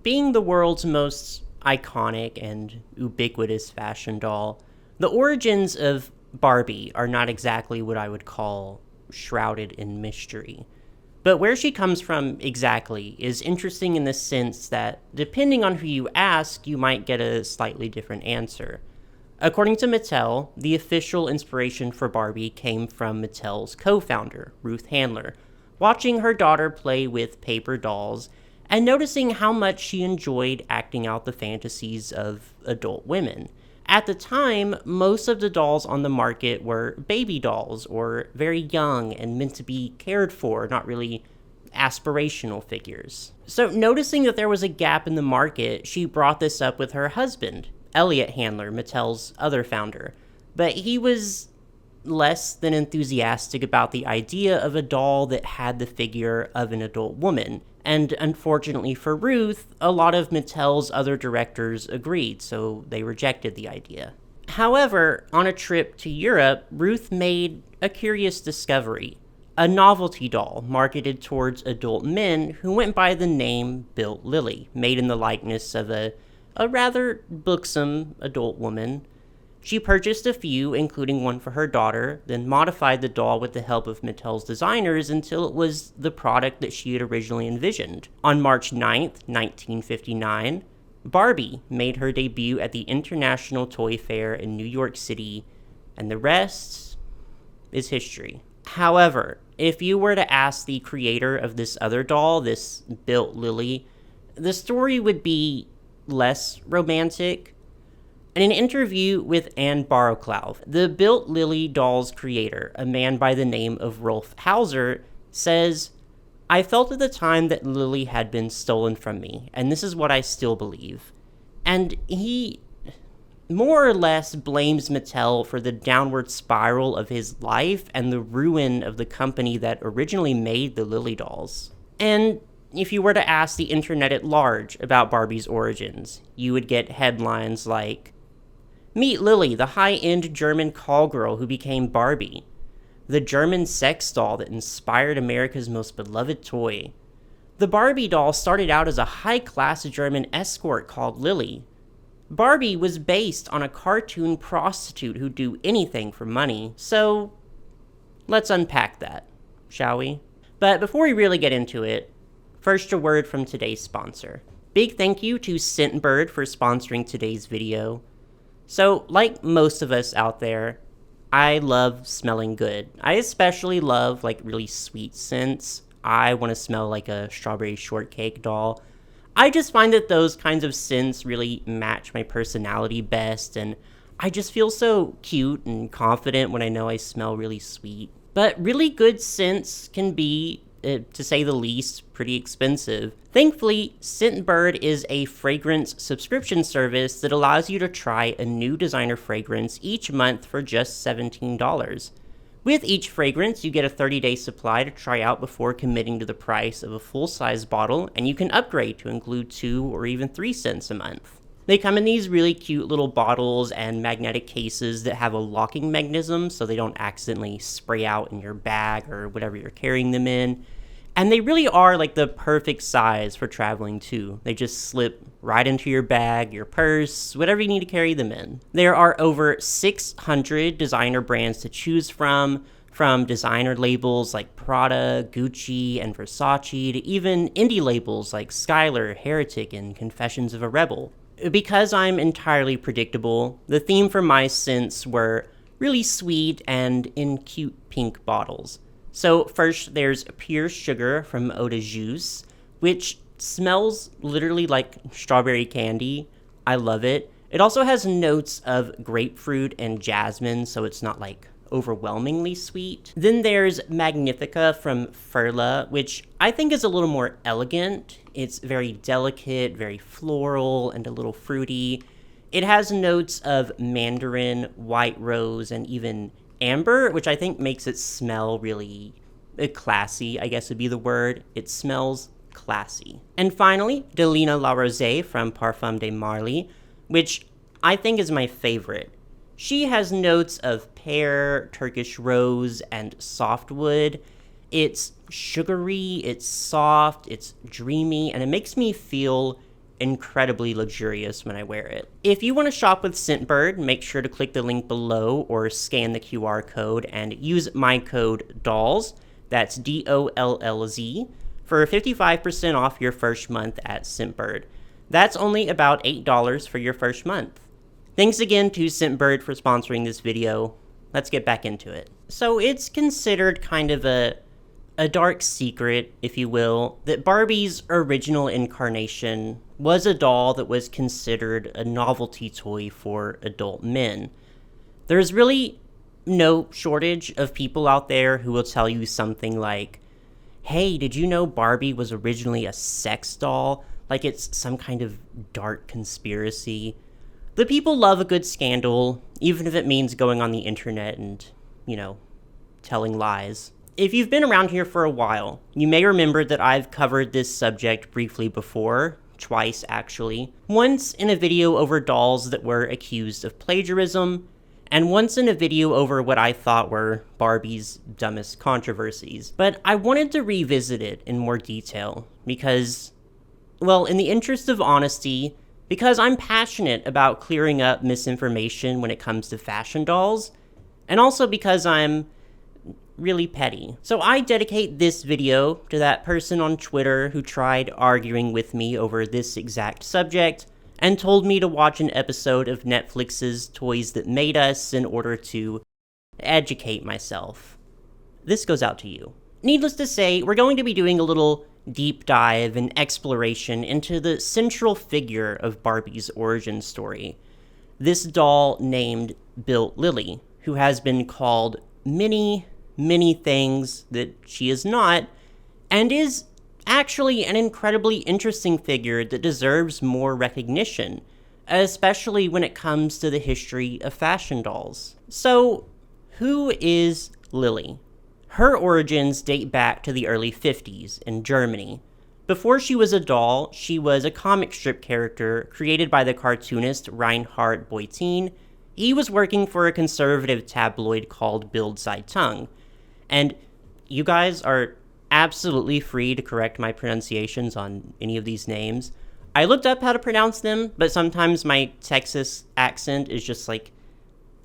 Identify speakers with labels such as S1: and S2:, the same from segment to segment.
S1: being the world's most iconic and ubiquitous fashion doll, the origins of Barbie are not exactly what I would call shrouded in mystery. But where she comes from exactly is interesting in the sense that, depending on who you ask, you might get a slightly different answer. According to Mattel, the official inspiration for Barbie came from Mattel's co-founder, Ruth Handler, watching her daughter play with paper dolls and noticing how much she enjoyed acting out the fantasies of adult women. At the time, most of the dolls on the market were baby dolls or very young and meant to be cared for, not really aspirational figures. So, noticing that there was a gap in the market, she brought this up with her husband, Elliot Handler, Mattel's other founder. But he was less than enthusiastic about the idea of a doll that had the figure of an adult woman. And unfortunately for Ruth, a lot of Mattel's other directors agreed, so they rejected the idea. However, on a trip to Europe, Ruth made a curious discovery: a novelty doll marketed towards adult men who went by the name Bild Lilli, made in the likeness of a rather buxom adult woman. She purchased a few, including one for her daughter, then modified the doll with the help of Mattel's designers until it was the product that she had originally envisioned. On March 9th, 1959, Barbie made her debut at the International Toy Fair in New York City, and the rest is history. However, if you were to ask the creator of this other doll, this Bild Lilli, the story would be less romantic. In an interview with Anne Barrowclough, the Bild Lilli doll's creator, a man by the name of Rolf Hauser, says, "I felt at the time that Lilli had been stolen from me, and this is what I still believe." And he more or less blames Mattel for the downward spiral of his life and the ruin of the company that originally made the Lilli dolls. And if you were to ask the internet at large about Barbie's origins, you would get headlines like, "Meet Lilli, the high-end German call girl who became Barbie. The German sex doll that inspired America's most beloved toy. The Barbie doll started out as a high-class German escort called Lilli. Barbie was based on a cartoon prostitute who'd do anything for money." So, let's unpack that, shall we? But before we really get into it, first a word from today's sponsor. Big thank you to Scentbird for sponsoring today's video. So, like most of us out there, I love smelling good. I especially love, really sweet scents. I want to smell like a strawberry shortcake doll. I just find that those kinds of scents really match my personality best, and I just feel so cute and confident when I know I smell really sweet. But really good scents can be, to say the least, pretty expensive. Thankfully, Scentbird is a fragrance subscription service that allows you to try a new designer fragrance each month for just $17. With each fragrance, you get a 30-day supply to try out before committing to the price of a full-size bottle, and you can upgrade to include 2 or even 3 cents a month. They come in these really cute little bottles and magnetic cases that have a locking mechanism so they don't accidentally spray out in your bag or whatever you're carrying them in. And they really are the perfect size for traveling too. They just slip right into your bag, your purse, whatever you need to carry them in. There are over 600 designer brands to choose from designer labels like Prada, Gucci, and Versace, to even indie labels like Skylar, Heretic, and Confessions of a Rebel. Because I'm entirely predictable, the theme for my scents were really sweet and in cute pink bottles. So first, there's Pure Sugar from Eau de Juice, which smells literally like strawberry candy. I love it. It also has notes of grapefruit and jasmine, so it's not overwhelmingly sweet. Then there's Magnifica from Furla, which I think is a little more elegant. It's very delicate, very floral, and a little fruity. It has notes of mandarin, white rose, and even amber, which I think makes it smell really classy, I guess would be the word. It smells classy. And finally, Delina La Rose from Parfum de Marly, which I think is my favorite. She has notes of pear, Turkish rose, and softwood. It's sugary, it's soft, it's dreamy, and it makes me feel incredibly luxurious when I wear it. If you want to shop with Scentbird, make sure to click the link below or scan the QR code and use my code DOLLZ, that's DOLLZ, for 55% off your first month at Scentbird. That's only about $8 for your first month. Thanks again to Scentbird for sponsoring this video. Let's get back into it. So it's considered kind of a dark secret, if you will, that Barbie's original incarnation was a doll that was considered a novelty toy for adult men. There's really no shortage of people out there who will tell you something like, hey, did you know Barbie was originally a sex doll? Like it's some kind of dark conspiracy. The people love a good scandal, even if it means going on the internet and, telling lies. If you've been around here for a while, you may remember that I've covered this subject briefly before, twice actually. Once in a video over dolls that were accused of plagiarism, and once in a video over what I thought were Barbie's dumbest controversies. But I wanted to revisit it in more detail because, well, in the interest of honesty, because I'm passionate about clearing up misinformation when it comes to fashion dolls, and also because I'm really petty. So I dedicate this video to that person on Twitter who tried arguing with me over this exact subject and told me to watch an episode of Netflix's Toys That Made Us in order to educate myself. This goes out to you. Needless to say, we're going to be doing a little deep dive and exploration into the central figure of Barbie's origin story. This doll named Bild Lilli, who has been called many things that she is not, and is actually an incredibly interesting figure that deserves more recognition, especially when it comes to the history of fashion dolls. So, who is Lilli? Her origins date back to the early 50s in Germany. Before she was a doll, she was a comic strip character created by the cartoonist Reinhard Beutin. He was working for a conservative tabloid called Bild Zeitung. And you guys are absolutely free to correct my pronunciations on any of these names. I looked up how to pronounce them, but sometimes my Texas accent is just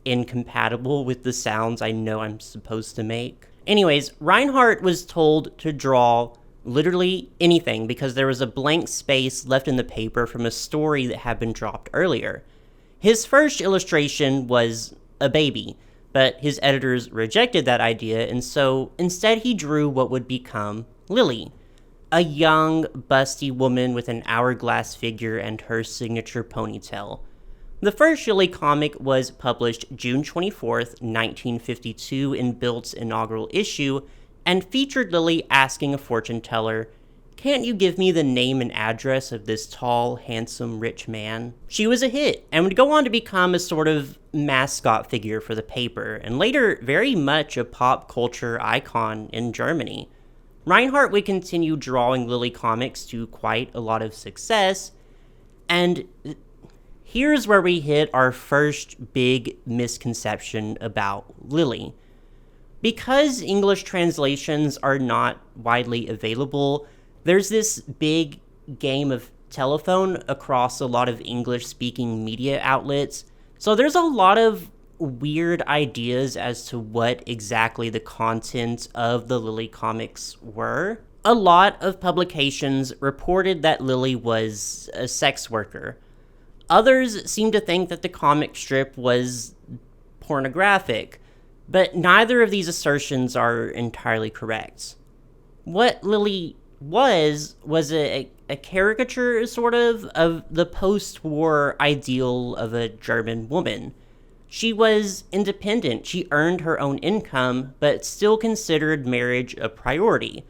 S1: incompatible with the sounds I know I'm supposed to make. Anyways, Reinhardt was told to draw literally anything because there was a blank space left in the paper from a story that had been dropped earlier. His first illustration was a baby, but his editors rejected that idea, and so instead he drew what would become Lilli, a young, busty woman with an hourglass figure and her signature ponytail. The first Lilli comic was published June 24th, 1952 in Bild's inaugural issue, and featured Lilli asking a fortune teller, "Can't you give me the name and address of this tall, handsome, rich man?" She was a hit, and would go on to become a sort of mascot figure for the paper, and later very much a pop culture icon in Germany. Reinhardt would continue drawing Lilli comics to quite a lot of success, and here's where we hit our first big misconception about Lilli. Because English translations are not widely available, there's this big game of telephone across a lot of English-speaking media outlets, so there's a lot of weird ideas as to what exactly the content of the Lilli comics were. A lot of publications reported that Lilli was a sex worker. Others seem to think that the comic strip was pornographic, but neither of these assertions are entirely correct. What Lilli was a caricature, sort of the post-war ideal of a German woman. She was independent, she earned her own income, but still considered marriage a priority.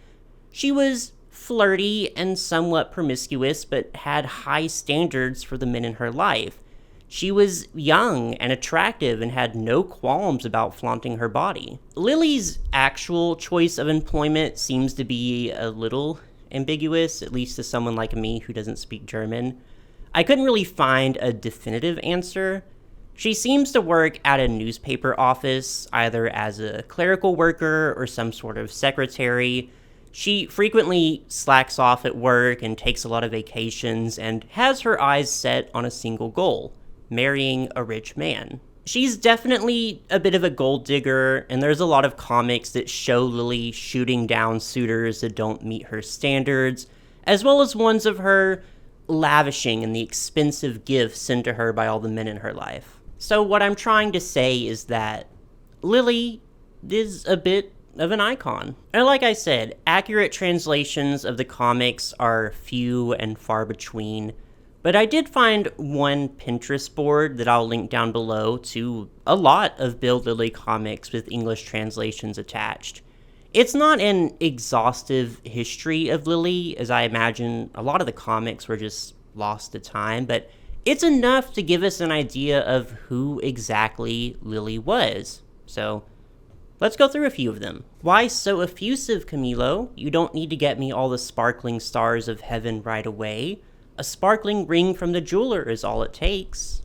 S1: She was flirty and somewhat promiscuous, but had high standards for the men in her life. She was young and attractive and had no qualms about flaunting her body. Lilli's actual choice of employment seems to be a little ambiguous, at least to someone like me who doesn't speak German. I couldn't really find a definitive answer. She seems to work at a newspaper office, either as a clerical worker or some sort of secretary. She frequently slacks off at work and takes a lot of vacations and has her eyes set on a single goal: marrying a rich man. She's definitely a bit of a gold digger, and there's a lot of comics that show Lilli shooting down suitors that don't meet her standards, as well as ones of her lavishing in the expensive gifts sent to her by all the men in her life. So what I'm trying to say is that Lilli is a bit of an icon. And like I said, accurate translations of the comics are few and far between, but I did find one Pinterest board that I'll link down below to a lot of Bild Lilli comics with English translations attached. It's not an exhaustive history of Lilli, as I imagine a lot of the comics were just lost to time, but it's enough to give us an idea of who exactly Lilli was. So let's go through a few of them. Why so effusive, Camilo? You don't need to get me all the sparkling stars of heaven right away. A sparkling ring from the jeweler is all it takes.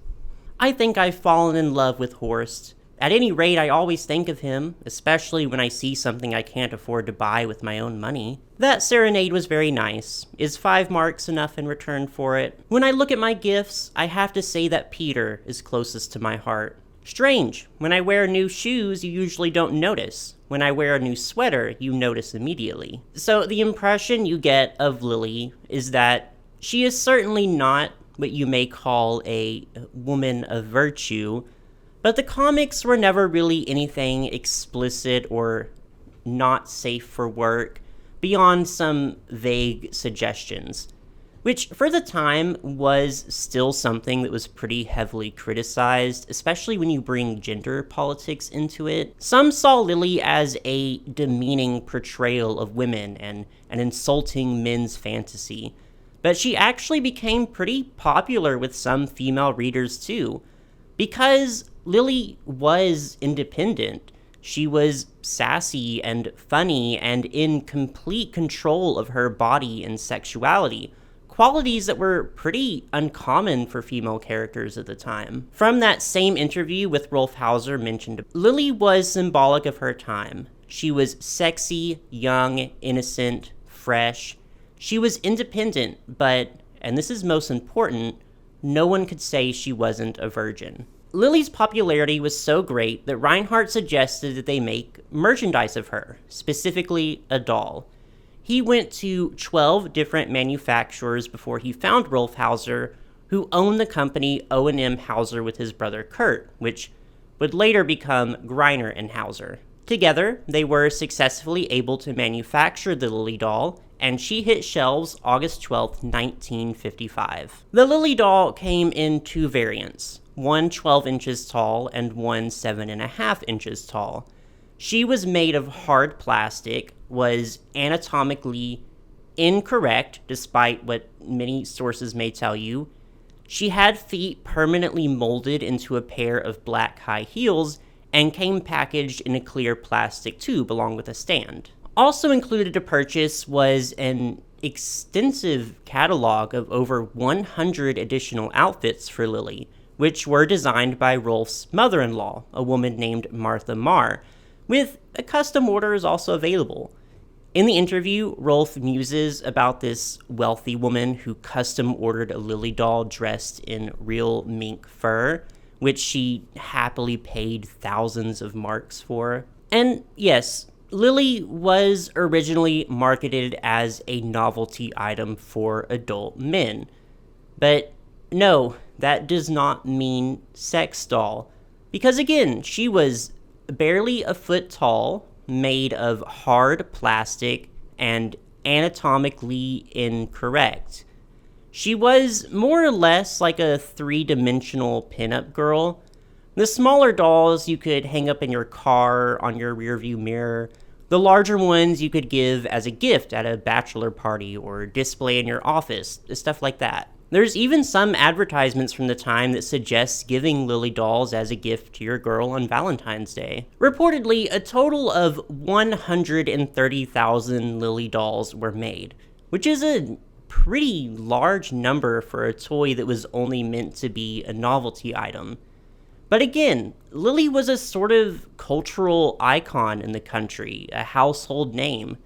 S1: I think I've fallen in love with Horst. At any rate, I always think of him, especially when I see something I can't afford to buy with my own money. That serenade was very nice. Is 5 marks enough in return for it? When I look at my gifts, I have to say that Peter is closest to my heart. Strange, when I wear new shoes, you usually don't notice. When I wear a new sweater, you notice immediately. So the impression you get of Lilli is that she is certainly not what you may call a woman of virtue, but the comics were never really anything explicit or not safe for work beyond some vague suggestions, which for the time was still something that was pretty heavily criticized, especially when you bring gender politics into it. Some saw Lilli as a demeaning portrayal of women and an insulting men's fantasy, but she actually became pretty popular with some female readers too, because Lilli was independent. She was sassy and funny and in complete control of her body and sexuality, qualities that were pretty uncommon for female characters at the time. From that same interview with Rolf Hauser mentioned, Lilli was symbolic of her time. She was sexy, young, innocent, fresh. She was independent, but, and this is most important, no one could say she wasn't a virgin. Lilli's popularity was so great that Reinhardt suggested that they make merchandise of her, specifically a doll. He went to 12 different manufacturers before he found Rolf Hauser, who owned the company O&M Hauser with his brother Kurt, which would later become Greiner and Hauser. Together, they were successfully able to manufacture the Lilli doll, and she hit shelves August 12, 1955. The Lilli doll came in 2 variants, one 12 inches tall and one 7.5 inches tall. She was made of hard plastic, was anatomically incorrect, despite what many sources may tell you. She had feet permanently molded into a pair of black high heels and came packaged in a clear plastic tube along with a stand. Also included to purchase was an extensive catalog of over 100 additional outfits for Lilli, which were designed by Rolf's mother-in-law, a woman named Martha Marr, with custom orders also available. In the interview, Rolf muses about this wealthy woman who custom ordered a Lilli doll dressed in real mink fur, which she happily paid thousands of marks for. And yes, Lilli was originally marketed as a novelty item for adult men. But no, that does not mean sex doll. Because again, she was barely a foot tall, made of hard plastic, and anatomically incorrect. She was more or less like a 3-dimensional pinup girl. The smaller dolls you could hang up in your car, on your rearview mirror. The larger ones you could give as a gift at a bachelor party or display in your office, stuff like that. There's even some advertisements from the time that suggests giving Lilli dolls as a gift to your girl on Valentine's Day. Reportedly, a total of 130,000 Lilli dolls were made, which is a pretty large number for a toy that was only meant to be a novelty item. But again, Lilli was a sort of cultural icon in the country, a household name.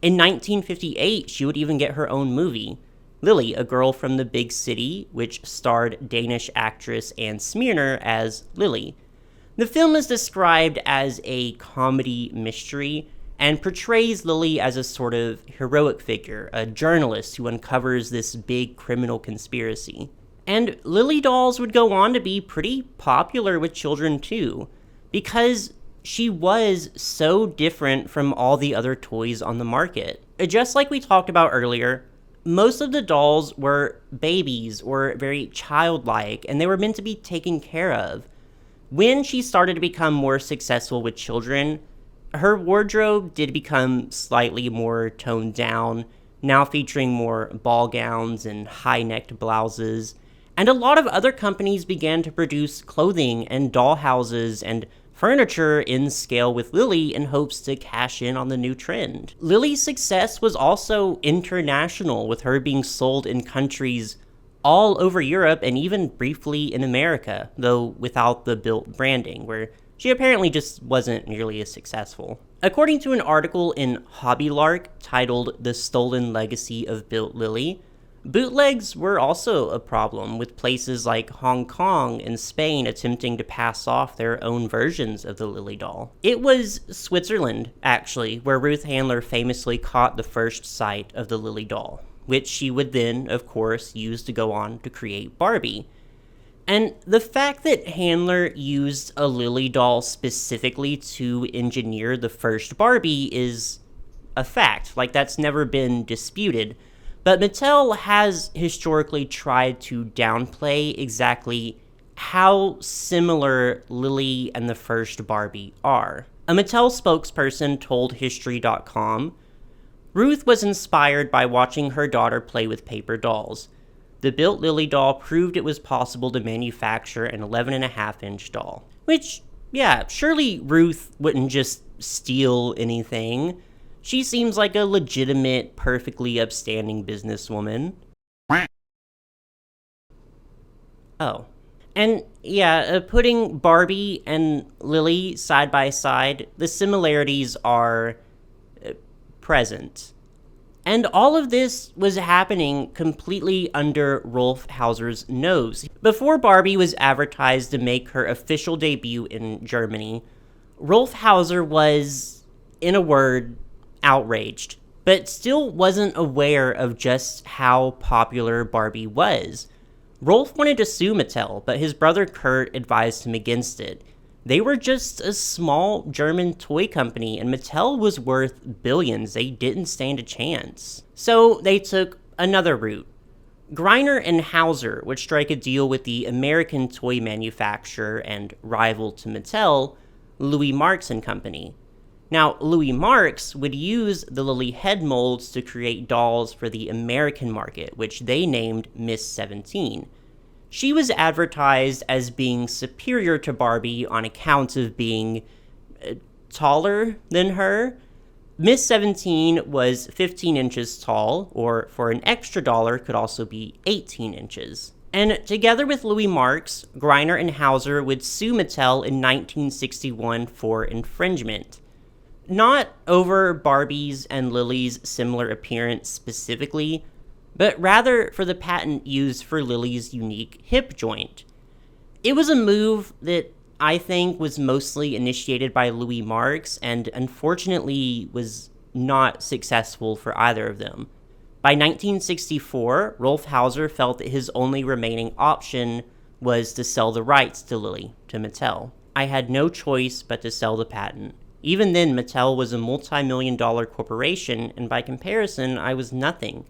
S1: In 1958, she would even get her own movie, Lilli, a Girl from the Big City, which starred Danish actress Anne Smyrner as Lilli. The film is described as a comedy mystery and portrays Lilli as a sort of heroic figure, a journalist who uncovers this big criminal conspiracy. And Lilli dolls would go on to be pretty popular with children too, because she was so different from all the other toys on the market. Just like we talked about earlier, most of the dolls were babies or very childlike, and they were meant to be taken care of. When she started to become more successful with children, her wardrobe did become slightly more toned down, now featuring more ball gowns and high-necked blouses, and a lot of other companies began to produce clothing and dollhouses and furniture in scale with Lilli in hopes to cash in on the new trend. Lilli's success was also international, with her being sold in countries all over Europe and even briefly in America, though without the Bild branding, where she apparently just wasn't nearly as successful. According to an article in Hobby Lark titled The Stolen Legacy of Bild Lilli, bootlegs were also a problem, with places like Hong Kong and Spain attempting to pass off their own versions of the Lilli doll. It was Switzerland, actually, where Ruth Handler famously caught the first sight of the Lilli doll, which she would then, of course, use to go on to create Barbie. And the fact that Handler used a Lilli doll specifically to engineer the first Barbie is a fact. Like, that's never been disputed. But Mattel has historically tried to downplay exactly how similar Lilli and the first Barbie are. A Mattel spokesperson told History.com, Ruth was inspired by watching her daughter play with paper dolls. The Bild Lilli doll proved it was possible to manufacture an 11.5-inch doll. Which, yeah, surely Ruth wouldn't just steal anything. She seems like a legitimate, perfectly upstanding businesswoman. Oh. And yeah, putting Barbie and Lilli side by side, the similarities are present. And all of this was happening completely under Rolf Hauser's nose. Before Barbie was advertised to make her official debut in Germany, Rolf Hauser was, in a word, outraged, but still wasn't aware of just how popular Barbie was. Rolf wanted to sue Mattel, but his brother Kurt advised him against it. They were just a small German toy company, and Mattel was worth billions. They didn't stand a chance. So they took another route. Greiner and Hauser would strike a deal with the American toy manufacturer and rival to Mattel, Louis Marx and Company. Now, Louis Marx would use the Lilli head molds to create dolls for the American market, which they named Miss 17. She was advertised as being superior to Barbie on account of being taller than her. Miss 17 was 15 inches tall, or for an extra dollar could also be 18 inches. And together with Louis Marx, Greiner and Hauser would sue Mattel in 1961 for infringement. Not over Barbie's and Lilli's similar appearance specifically, but rather for the patent used for Lilli's unique hip joint. It was a move that I think was mostly initiated by Louis Marx and unfortunately was not successful for either of them. By 1964, Rolf Hauser felt that his only remaining option was to sell the rights to Lilli to Mattel. I had no choice but to sell the patent. Even then, Mattel was a multi-million-dollar corporation, and by comparison, I was nothing.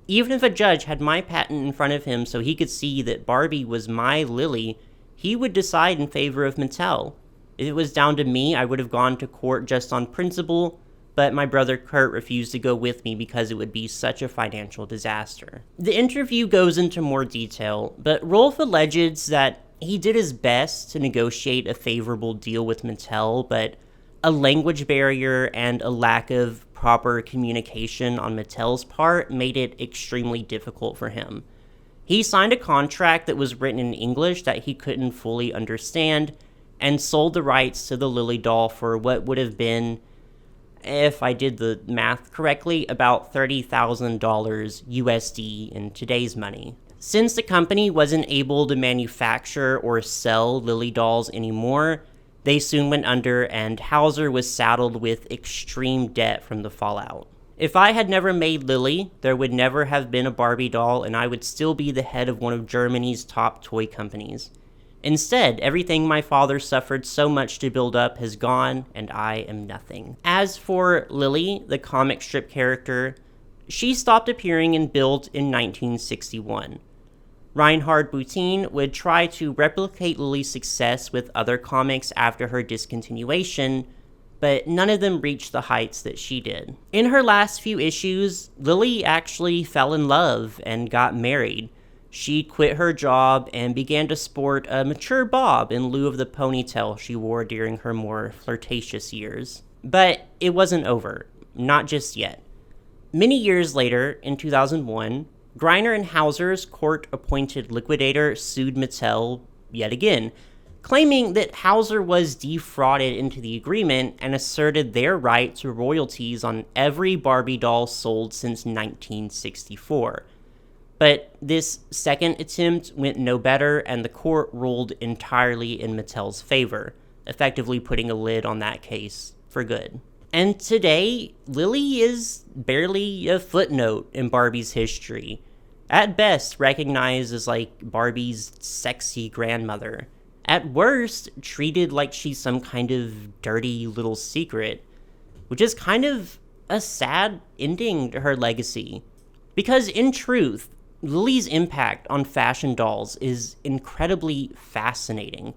S1: Even if a judge had my patent in front of him so he could see that Barbie was my Lilli, he would decide in favor of Mattel. If it was down to me, I would have gone to court just on principle, but my brother Kurt refused to go with me because it would be such a financial disaster. The interview goes into more detail, but Rolf alleges that he did his best to negotiate a favorable deal with Mattel, but a language barrier and a lack of proper communication on Mattel's part made it extremely difficult for him. He signed a contract that was written in English that he couldn't fully understand and sold the rights to the Lilli doll for what would have been if I did the math correctly, about $30,000 USD in today's money. Since the company wasn't able to manufacture or sell Lilli dolls anymore, they soon went under and Hauser was saddled with extreme debt from the fallout. If I had never made Lilli, there would never have been a Barbie doll and I would still be the head of one of Germany's top toy companies. Instead, everything my father suffered so much to build up has gone, and I am nothing. As for Lilli, the comic strip character, she stopped appearing in Bild in 1961. Reinhard Boutin would try to replicate Lilli's success with other comics after her discontinuation, but none of them reached the heights that she did. In her last few issues, Lilli actually fell in love and got married. She quit her job and began to sport a mature bob in lieu of the ponytail she wore during her more flirtatious years. But it wasn't over, not just yet. Many years later, in 2001, Greiner and Hauser's court-appointed liquidator sued Mattel yet again, claiming that Hauser was defrauded into the agreement and asserted their right to royalties on every Barbie doll sold since 1964. But this second attempt went no better, and the court ruled entirely in Mattel's favor, effectively putting a lid on that case for good. And today, Lilli is barely a footnote in Barbie's history. At best, recognized as like Barbie's sexy grandmother. At worst, treated like she's some kind of dirty little secret, which is kind of a sad ending to her legacy. Because in truth, Lilli's impact on fashion dolls is incredibly fascinating.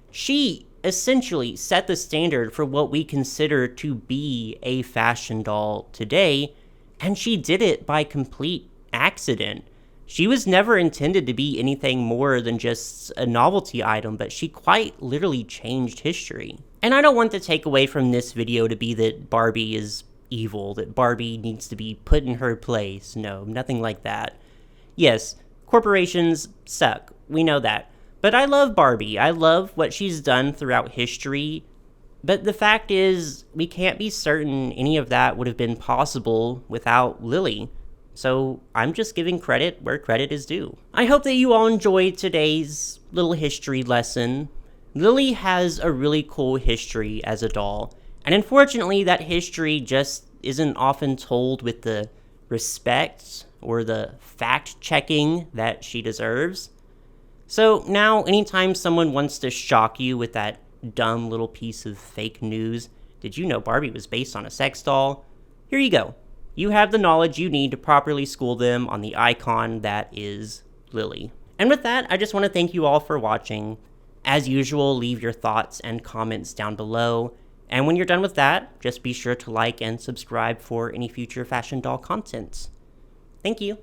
S1: She essentially set the standard for what we consider to be a fashion doll today, and she did it by complete accident. She was never intended to be anything more than just a novelty item, but she quite literally changed history. And I don't want the takeaway from this video to be that Barbie is evil, that Barbie needs to be put in her place. No, nothing like that. Yes, corporations suck, we know that. But I love Barbie, I love what she's done throughout history. But the fact is, we can't be certain any of that would have been possible without Lilli. So I'm just giving credit where credit is due. I hope that you all enjoyed today's little history lesson. Lilli has a really cool history as a doll. And unfortunately, that history just isn't often told with the respect or the fact-checking that she deserves. So now, anytime someone wants to shock you with that dumb little piece of fake news, did you know Barbie was based on a sex doll? Here you go. You have the knowledge you need to properly school them on the icon that is Lilli. And with that, I just want to thank you all for watching. As usual, leave your thoughts and comments down below. And when you're done with that, just be sure to like and subscribe for any future fashion doll content. Thank you.